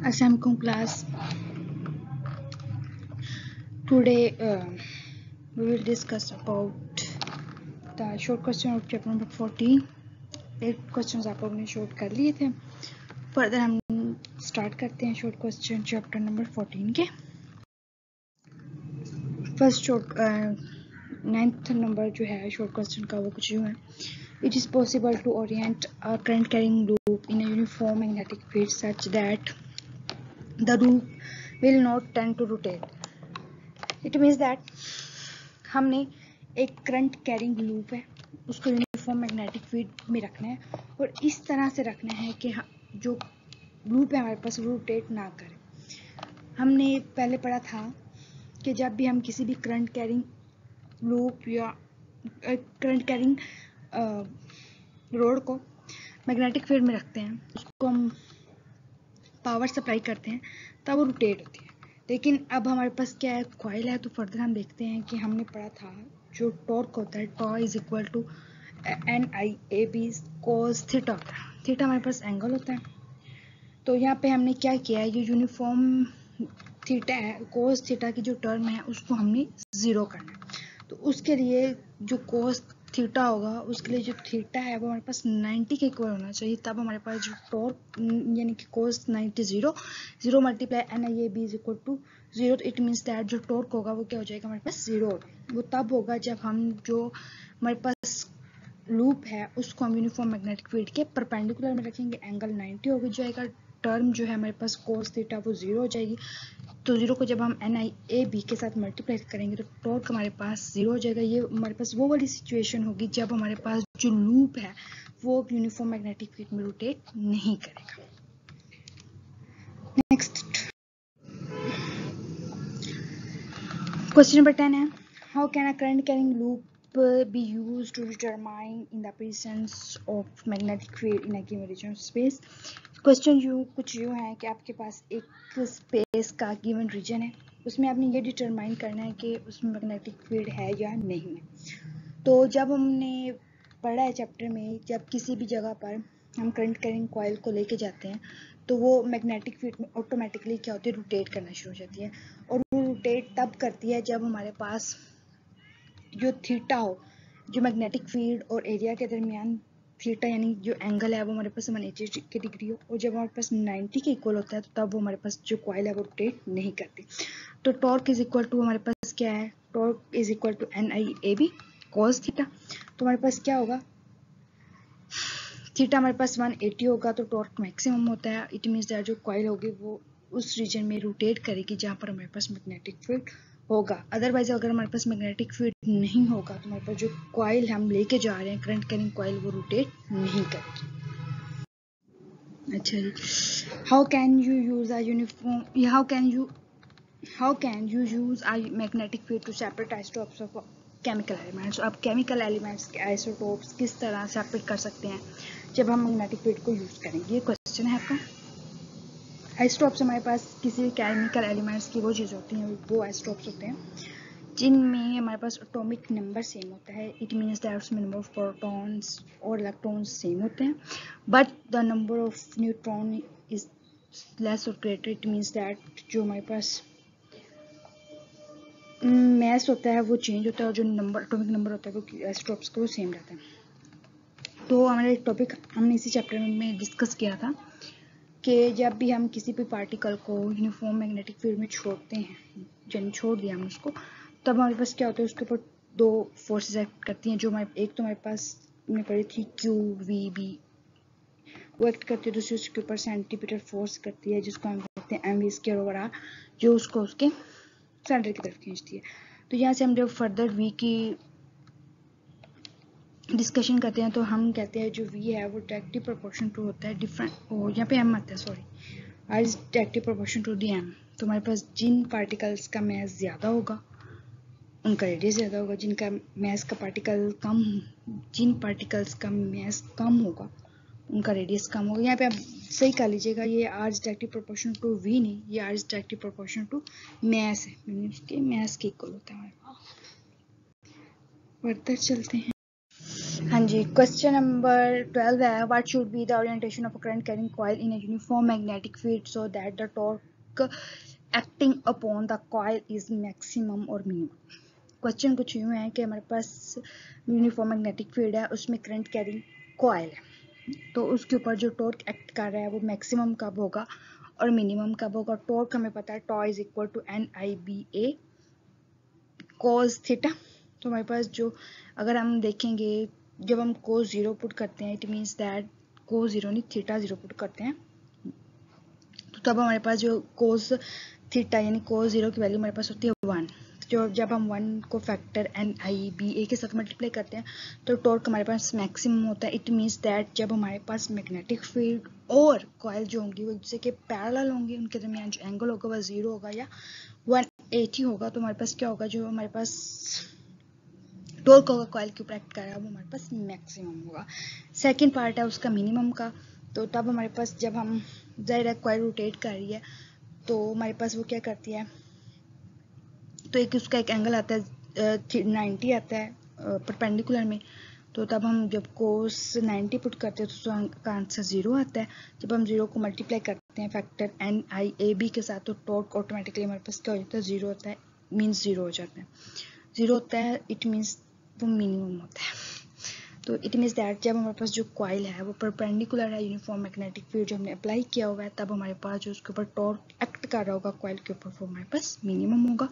Assalamualaikum class. Today we will discuss about the short question of chapter number 14. 8 questions आप लोगों ने short कर लिए थे. फर्दर हम स्टार्ट करते हैं शॉर्ट क्वेश्चन चैप्टर नंबर 14 के. फर्स्ट शॉर्ट 9th नंबर जो है शॉर्ट क्वेश्चन का वो कुछ यूँ है. It is possible to orient a current carrying loop in a uniform magnetic field such that the loop will not tend to rotate. It means that हमने एक current carrying loop है उसको uniform magnetic field में रखना है और इस तरह से रखना है कि जो लूप है हमारे पास रोटेट ना करे. हमने पहले पढ़ा था कि जब भी हम किसी भी करंट कैरिंग लूप या करंट कैरिंग रोड को मैग्नेटिक फील्ड में रखते हैं उसको हम पावर सप्लाई करते हैं तब वो रोटेट होती है. लेकिन अब हमारे पास क्या है, कॉइल है. तो फर्दर हम देखते हैं कि हमने पढ़ा था जो टॉर्क होता है tau is equal to NIAB cos theta होता है. थीटा हमारे पास एंगल होता है. तो यहाँ पे हमने क्या किया है, ये यूनिफॉर्म थीटा है, कोस थीटा की जो टर्म है उसको हमने जीरो करना है. तो उसके लिए जो कोस थीटा होगा उसके लिए जो थीटा है वो हमारे पास 90 के इक्वल होना चाहिए. तब हमारे पास जो टॉर्क यानी कि cos 90 zero multiply NIAB is equal to zero. It means that जो टॉर्क होगा वो क्या हो जाएगा, हमारे पास जीरो होगा. वो तब होगा जब हम जो हमारे पास लूप है उसको हम यूनिफॉर्म मैग्नेटिक फील्ड के परपेंडिकुलर में रखेंगे. एंगल 90 हो जाएगा. टर्म जो है हमारे पास कोस थीटा वो जीरो हो जाएगी. तो जीरो को जब हम NIAB के साथ मल्टीप्लाई करेंगे तो टॉर्क हमारे पास जीरो हो जाएगा. ये हमारे पास वो वाली सिचुएशन होगी जब हमारे पास जो लूप है वो यूनिफॉर्म मैग्नेटिक फील्ड में रोटेट नहीं करेगा. नेक्स्ट क्वेश्चन नंबर 10 है, how can a current carrying loop be used to determine in the presence of magnetic field in a given region of space. Question कुछ यूँ है कि आपके पास एक स्पेस का गिवन रीजन है, उसमें आपने ये डिटरमाइन करना है कि उसमें मैग्नेटिक फील्ड है या नहीं है. तो जब हमने पढ़ा है चैप्टर में, जब किसी भी जगह पर हम करंट कैरिंग कॉइल को लेके जाते हैं तो वो मैग्नेटिक फील्ड में ऑटोमेटिकली क्या होती है, रोटेट करना शुरू हो जाती है. और वो रोटेट तब करती है जब हमारे पास जो थीटा हो, जो मैग्नेटिक फील्ड और एरिया के दरमियान थीटा यानी जो एंगल है वो हमारे पास 180 की डिग्री हो. और जब हमारे पास 90 के इक्वल होता है तो तब वो हमारे पास जो कॉइल है वो रोटेट नहीं करती. तो टॉर्क इज इक्वल टू हमारे पास क्या है, torque is equal to NIAB cos theta. तो हमारे पास क्या होगा, थीटा हमारे पास 180 होगा तो टॉर्क मैक्सिमम होता है. इट मीन्स दैट जो कॉइल होगी वो उस रीजन में रोटेट करेगी जहाँ पर हमारे पास मैग्नेटिक फील्ड होगा. अदरवाइज अगर हमारे पास मैग्नेटिक फील्ड नहीं होगा तो हमारे पास जो कॉइल हम लेके जा रहे हैं करंट कैरिंग कॉइल वो रोटेट नहीं करेगी. अच्छा जी, how can you use a uniform how can you use a magnetic field to separate isotopes of chemical elements. आप केमिकल एलिमेंट्स के आइसोटोप्स किस तरह सेपरेट कर सकते हैं जब हम मैग्नेटिक फील्ड को यूज करेंगे. ये क्वेश्चन है आपका. आइसोटोप्स हमारे पास किसी भी केमिकल एलिमेंट्स की वो चीज़ होती हैं, वो आइसोटोप्स होते हैं जिनमें हमारे पास एटॉमिक नंबर सेम होता है. इट मीन्स दैट उसमें नंबर ऑफ प्रोटॉन्स और इलेक्ट्रॉन्स सेम होते हैं but the number of neutron is less और ग्रेटर. इट मीन्स दैट जो हमारे पास मैस होता है वो चेंज होता है और जो नंबर एटॉमिक नंबर होता है वो आइसोटोप्स का वो सेम रहता है. तो हमारा टॉपिक हमने इसी चैप्टर में डिस्कस किया था कि जब भी हम किसी भी पार्टिकल को यूनिफॉर्म मैग्नेटिक फील्ड में छोड़ते हैं, यानी छोड़ दिया हमने उसको, तब हमारे पास क्या होता है, उसके ऊपर दो फोर्सेस एक्ट करती हैं. जो एक तो हमारे पास में पड़ी थी QVB वो एक्ट करती है. दूसरी उसके ऊपर सेंटीमीटर फोर्स करती है जिसको हम कहते हैं MV² ओवर R, जो उसको उसके सेंटर की तरफ खींचती है. तो यहाँ से हम जब फर्दर V की डिस्कशन करते हैं तो हम कहते हैं जो V है वो डायरेक्टली प्रोपोर्शन टू होता है डिफरेंट, यहाँ पे M आता है, sorry, R is directly proportion to the M. तो हमारे पास जिन पार्टिकल्स का मैस ज़्यादा होगा उनका रेडियस ज़्यादा होगा, जिनका मैस का पार्टिकल कम, जिन पार्टिकल्स का मैस कम होगा उनका रेडियस कम होगा. यहाँ पे आप सही कर लीजिएगा, ये R is directly proportion to V नहीं, ये R is directly proportion to mass है, यानी उसके मैस के इक्वल होता है. फर्दर चलते हैं. हाँ जी, क्वेश्चन नंबर 12 है what should be the orientation of a current carrying coil in a uniform magnetic field so that the torque acting upon the coil is maximum और मिनिमम। क्वेश्चन कुछ यूँ है कि हमारे पास यूनिफॉर्म मैग्नेटिक फील्ड है, उसमें current carrying coil है, तो उसके ऊपर जो टॉर्क एक्ट कर रहा है वो मैक्सिमम कब होगा और मिनिमम कब होगा। टॉर्क हमें पता है tau is equal to NIBA cos theta. तो हमारे पास जो अगर हम देखेंगे जब हम cos 0 पुट करते हैं इट मीन्स दैट cos 0 नहीं थीटा 0 पुट करते हैं, तो तब हमारे पास जो cos थीटा यानी cos 0 की वैल्यू हमारे पास होती है 1। जो जब हम 1 को फैक्टर NIBA के साथ मल्टीप्लाई करते हैं तो टॉर्क हमारे पास मैक्सिमम होता है। इट मीन्स दैट जब हमारे पास मैग्नेटिक फील्ड और कॉइल जो होंगी वो एक दूसरे के पैरेलल होंगे, उनके दरमियान जो एंगल होगा वह 0 होगा या 180 होगा, तो हमारे पास क्या होगा, जो हमारे पास टॉर्क होगा कॉइल के ऊपर एक्ट कर रहा है वो हमारे पास मैक्सिमम होगा। सेकंड पार्ट है उसका मिनिमम का, तो तब हमारे पास जब हम जाहिर है कॉइल रोटेट कर रही है तो हमारे पास वो क्या करती है, तो एक उसका एक एंगल आता है 90 आता है परपेंडिकुलर में, तो तब हम जब कोस 90 पुट करते हैं तो उसका आंसर 0 आता है। जब हम 0 को मल्टीप्लाई करते हैं फैक्टर NIAB के साथ तो टॉर्क ऑटोमेटिकली हमारे पास क्या हो जाता है 0 होता है, मीन्स 0 हो जाता है। 0 होता है इट मीन्स वो मिनिमम होता है। तो इट मीन्स दैट जब हमारे पास जो कॉइल है वो परपेंडिकुलर है यूनिफॉर्म मैग्नेटिक फील्ड जो हमने अप्लाई किया हुआ है, तब हमारे पास जो उसके ऊपर टॉर्क एक्ट कर रहा होगा कॉइल के ऊपर वो हमारे पास मिनिमम होगा।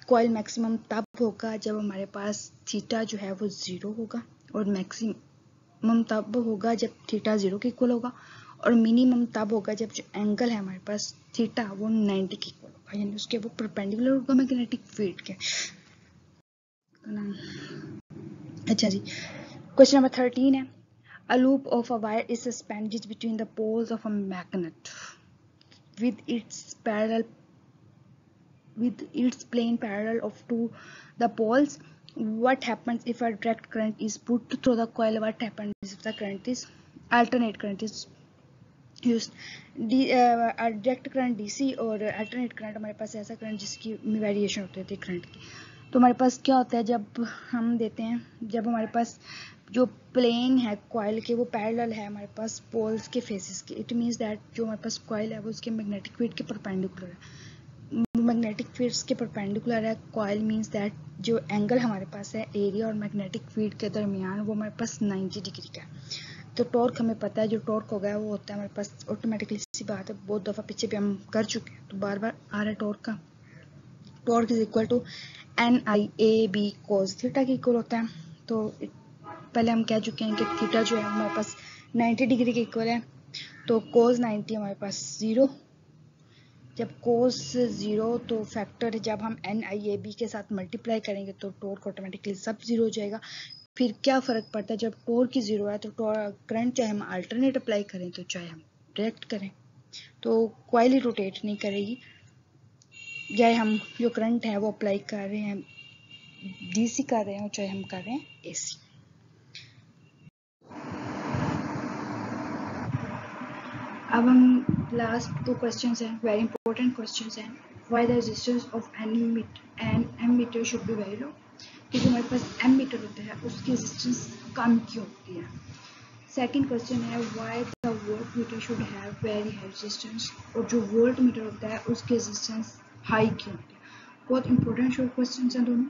कॉइल मैक्सिमम तब होगा जब हमारे पास थीटा जो है वो 0 होगा, और मैक्सिमम तब होगा जब थीटा 0 के इक्वल होगा, और मिनिमम तब होगा जब जो एंगल है हमारे पास थीटा वो 90 के इक्वल होगा, यानी उसके वो परपेंडिकुलर होगा मैग्नेटिक फील्ड के। अच्छा जी, क्वेश्चन नंबर 13 है A loop of a wire is suspended between the poles of a magnet with its plane parallel of to the poles. What happens if a direct current is put through the coil? What happens if the current is alternate current is used? Direct current DC और alternate current हमारे पास ऐसा current जिसकी variation होती है current की। तो हमारे पास क्या होता है जब हम देते हैं, जब हमारे पास जो प्लेन है कॉइल के वो पैरेलल है हमारे पास पोल्स के फेसेस के, इट मीन्स दैट जो हमारे पास कॉइल है वो उसके मैग्नेटिक फील्ड के परपेंडिकुलर है। मैग्नेटिक फील्ड्स के परपेंडिकुलर है कॉइल, मीन्स दैट जो एंगल हमारे पास है एरिया और मैग्नेटिक फील्ड के दरमियान वो हमारे पास 90 डिग्री का है। तो टॉर्क हमें पता है जो टॉर्क होगा वो होता है हमारे पास ऑटोमेटिकली, सी बात है बहुत दफ़ा पीछे भी हम कर चुके हैं तो बार बार आ रहा है टॉर्क का। Torque is equal to NIAB cos theta के इक्वल होता है। तो पहले हम कह चुके हैं कि थीटा जो है हमारे पास 90 डिग्री के इक्वल है, तो cos 90 हमारे पास 0, जब cos 0 तो फैक्टर जब हम NIAB के साथ मल्टीप्लाई करेंगे तो टॉर्क ऑटोमेटिकली सब 0 हो जाएगा। फिर क्या फ़र्क पड़ता है जब टॉर्क ही 0 है तो करंट चाहे हम अल्टरनेट अप्लाई करें तो चाहे हम डायरेक्ट करें तो कॉइल ही रोटेट नहीं करेगी, चाहे हम जो करंट है वो अप्लाई कर रहे हैं DC कर रहे हैं चाहे हम कर रहे हैं AC। अब हम लास्ट 2 क्वेश्चंस हैं, वेरी इंपॉर्टेंट क्वेश्चंस हैं। Why the resistance of an ammeter should be very low, क्योंकि हमारे पास एमीटर होता है उसकी रेजिस्टेंस कम क्यों होती है। सेकंड क्वेश्चन है why the volt meter should have very high resistance, और जो वोल्ट मीटर होता है उसकी रेजिस्टेंस हाई क्यों होती है। बहुत इंपॉर्टेंट शॉर्ट क्वेश्चंस हैं दोनों।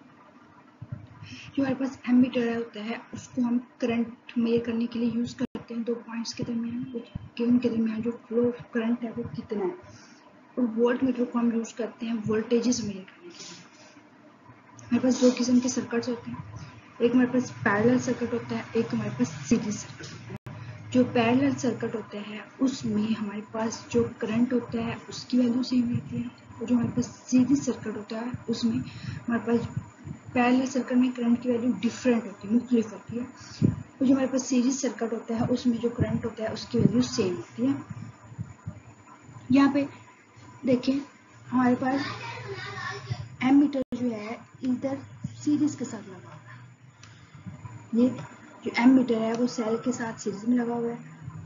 जो हमारे पास एमीटर होता है उसको हम करंट मेजर करने के लिए यूज करते हैं 2 पॉइंट्स के दरमियान, उनके दरमियान जो फ्लो ऑफ करंट है वो कितना है, और वोल्ट मीटर को हम यूज करते हैं वोल्टेजेस मेजर करने के लिए। हमारे पास 2 किस्म के सर्किट्स होते हैं, एक हमारे पास पैरेलल सर्किट होता है, एक हमारे पास सीरीज सर्किट होता है। जो पैरेलल सर्किट होता है उसमें हमारे पास जो करंट होता है उसकी वैल्यू सेम रहती है, और जो हमारे पास सीरीज सर्किट होता है उसमें हमारे पास पैरेलल सर्किट में करंट की वैल्यू डिफरेंट होती है, मुख्तलिफ होती है, और जो हमारे पास सीरीज सर्किट होता है उसमें जो करंट होता है उसकी वैल्यू सेम होती है। यहाँ पे देखें हमारे पास एमीटर जो है इधर सीरीज के साथ लगा हुआ है, ये जो एमीटर है वो सेल के साथ सीरीज में लगा हुआ है,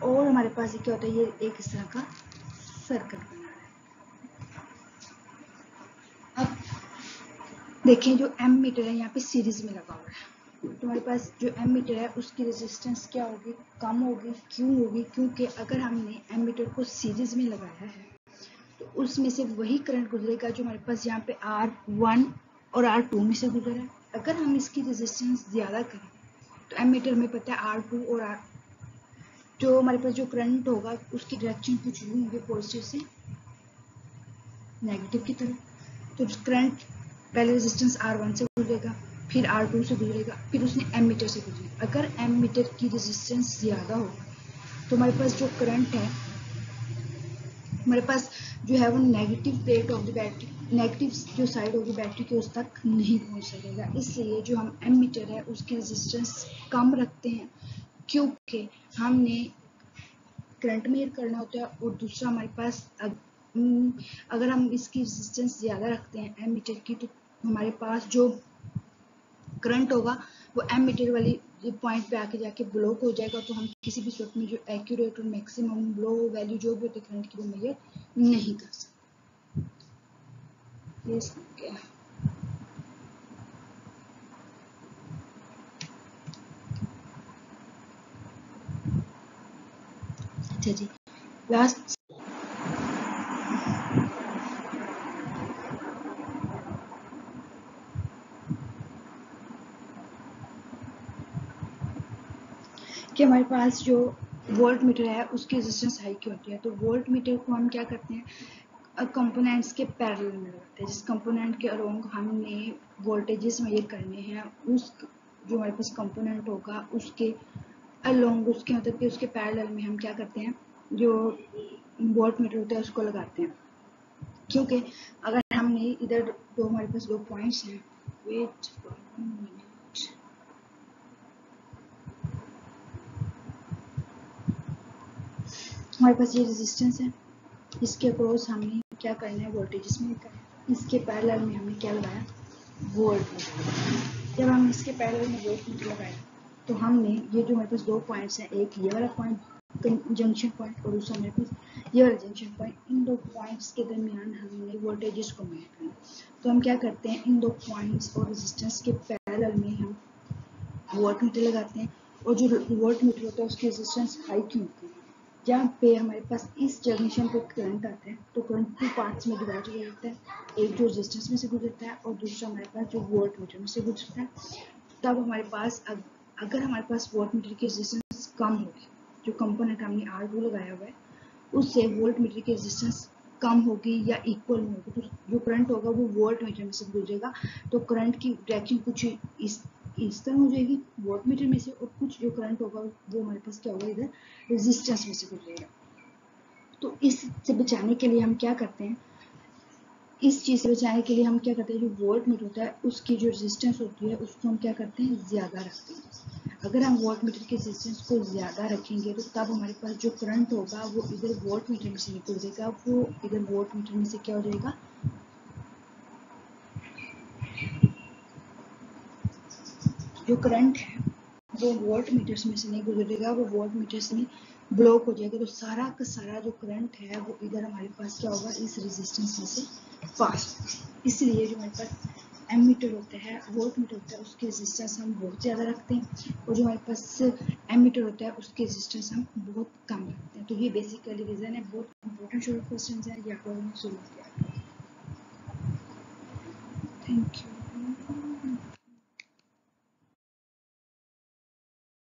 और हमारे पास ये क्या होता है ये एक इस तरह का सर्किट बना है। अब देखें जो एमीटर है यहाँ पे सीरीज में लगा हुआ है, तुम्हारे पास जो एमीटर है उसकी रेजिस्टेंस क्या होगी, कम होगी। क्यों होगी? क्योंकि अगर हमने एमीटर को सीरीज में लगाया है तो उसमें से वही करंट गुजरेगा जो हमारे पास यहाँ पे R1 और R2 में से गुजर है। अगर हम इसकी रेजिस्टेंस ज़्यादा करें तो एमीटर में पता है R2 और R जो हमारे पास जो करंट होगा उसकी डायरेक्शन कुछ यूँ होगी, पॉजिटिव से नेगेटिव की तरफ। तो करंट पहले रेजिस्टेंस R1 से गुजरेगा, फिर R2 से गुजरेगा, फिर उसने एमीटर से गुजरेगा। अगर एमीटर की रेजिस्टेंस ज़्यादा हो तो हमारे पास जो करंट है, हमारे पास जो है वो negative plate of the battery, negative जो साइड होगी बैटरी की उस तक नहीं पहुंच सकेगा। इसलिए जो हम एमीटर है उसकी रेजिस्टेंस कम रखते हैं, क्योंकि हमने करंट मेजर करना होता है। और दूसरा हमारे पास अगर हम इसकी रेजिस्टेंस ज़्यादा रखते हैं एमीटर की तो हमारे पास जो करंट होगा वो एमीटर वाली पॉइंट पे आके जाके ब्लॉक हो जाएगा। तो हम किसी भी वक्त में जो एक्यूरेट और मैक्सिमम ब्लो वैल्यू जो भी होती है करंट की वो मेजर नहीं कर सकते। अच्छा जी, लास्ट कि हमारे पास जो वोल्ट मीटर है उसकी रेजिस्टेंस हाई क्यों होती है। तो वोल्ट मीटर को हम क्या करते हैं, कंपोनेंट्स के पैरेलल में लगाते हैं। जिस कंपोनेंट के अलोंग हमने वोल्टेजेस मेजर करने हैं उस जो हमारे पास कंपोनेंट होगा उसके अलोंग, उसके मतलब कि उसके पैरेलल में हम क्या करते हैं, जो वोल्ट मीटर होता है उसको लगाते हैं। क्योंकि अगर हमने इधर दो हमारे पास दो पॉइंट्स हैं, वेट फॉर 1 मिनट, हमारे पास ये रेजिस्टेंस है, इसके अक्रॉस हमने क्या करना है, वोल्टेज में करना है। इसके पैरेलल में हमने क्या लगाया, वोल्ट मीटर। जब हम इसके पैरेलल में वोल्ट मीटर लगाए तो हमने ये जो हमारे पास दो पॉइंट्स हैं, एक ये वाला पॉइंट जंक्शन पॉइंट और दूसरा हमारे पास ये वाला जंक्शन पॉइंट, इन दो पॉइंट्स के दरमियान हमने वोल्टेजेस को मेजर करना। तो हम क्या करते हैं, इन दो पॉइंट्स और रेजिस्टेंस के पैरेलल में हम वोल्ट मीटर लगाते हैं। और जो वोल्ट मीटर होता है उसकी रेजिस्टेंस हाई क्यों होती है, जहाँ पे हमारे पास इस जंक्शन पे करंट आता है तो करंट टू पार्ट्स में डिवाइड हो जाता है, एक जो रेजिस्टेंस में से गुजरता है और दूसरा हमारे पास जो वोल्ट मीटर में से गुजरता है। तब हमारे पास अगर हमारे पास वोल्ट मीटर की रेजिस्टेंस कम होगी, जो कंपोनेंट हमने R2 लगाया हुआ है उससे वोल्ट मीटर की रेजिस्टेंस कम होगी या इक्वल होगी, तो जो करंट होगा वो वोल्ट मीटर में से गुजरेगा। तो करंट की डायरेक्शन कुछ इस तरह हो जाएगी वोल्ट मीटर में से, और कुछ जो करंट होगा वो हमारे पास क्या होगा, इधर रेजिस्टेंस में से गुजरेगा। तो इससे बचाने के लिए हम क्या करते हैं, इस चीज़ से बचाने के लिए हम क्या करते हैं, जो वोल्ट मीटर होता है उसकी जो रेजिस्टेंस होती है उसको हम क्या करते हैं, ज़्यादा रखते हैं। अगर हम वोल्ट मीटर की रेजिस्टेंस को ज़्यादा रखेंगे तो तब हमारे पास जो करंट होगा वो इधर वोल्ट मीटर में से निकल जाएगा, वो इधर वोल्ट मीटर में से क्या हो जाएगा, जो करंट है वो वोल्ट मीटर्स में से नहीं गुजरेगा, वो वोल्ट मीटर्स में ब्लॉक हो जाएगा। तो सारा का सारा जो करंट है वो इधर हमारे पास क्या होगा, इस रेजिस्टेंस में से पास होगा। इसलिए जो हमारे पास एमीटर होता है, वोल्ट मीटर होता है, उसकी रेजिस्टेंस हम बहुत ज़्यादा रखते हैं, और जो हमारे पास एमीटर होता है उसकी रेजिस्टेंस हम बहुत कम रखते हैं। तो ये बेसिकली रीज़न है, बहुत इंपॉर्टेंट शॉर्ट क्वेश्चन है, ये आप लोगों ने जरूर किया। Thank you.